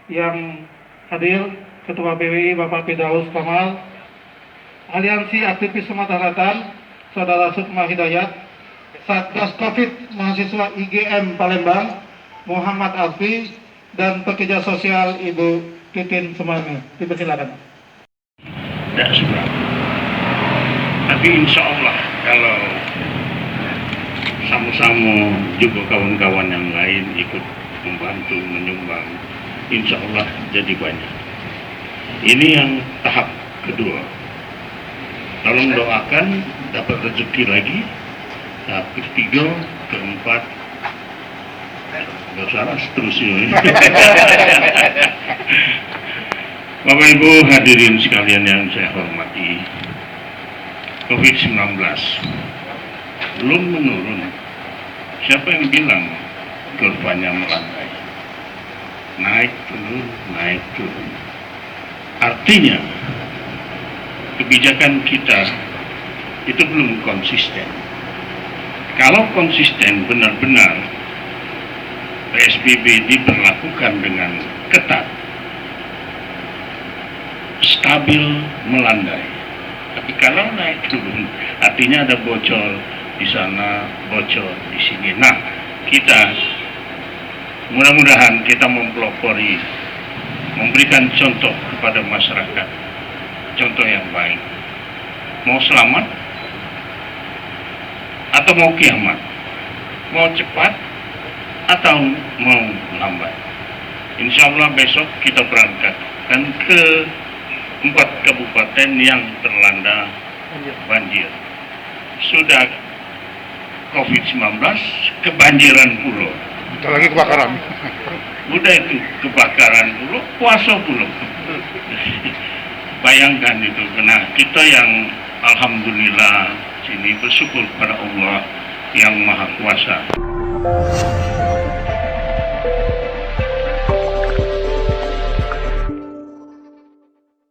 yang hadir, Ketua PWI Bapak Firdaus Kamal, Aliansi Aktivis Sumatera Selatan Saudara Sukma Hidayat, Satgas Covid Mahasiswa IGM Palembang Muhammad Alfi, dan pekerja sosial Ibu Titin Sumarni. Dipersilakan. Tidak seberapa, tapi insya Allah kalau sama-sama juga kawan-kawan yang lain ikut membantu menyumbang, insya Allah jadi banyak. Ini yang tahap kedua. Tolong doakan dapat rezeki lagi. Tahap ketiga, keempat, nggak salah seterusnya. Bapak Ibu hadirin sekalian yang saya hormati, COVID-19 belum menurun. Siapa yang bilang kurvanya melandai? Naik turun, naik turun. Artinya kebijakan kita itu belum konsisten. Kalau konsisten benar-benar PSBB diberlakukan dengan ketat, stabil, melandai. Tapi kalau naik turun, artinya ada bocor di sana, bocor di sini. Nah, kita mudah-mudahan kita mempelopori, memberikan contoh kepada masyarakat, contoh yang baik. Mau selamat atau mau kiamat? Mau cepat atau mau lambat? Insya Allah besok kita berangkat dan ke 4 kabupaten yang terlanda banjir. Sudah COVID-19, kebanjiran pulau. Lagi kebakaran. Udah itu kebakaran pulau, puasa pulau. Bayangkan itu. Nah, kita yang alhamdulillah sini bersyukur pada Allah yang Maha Kuasa.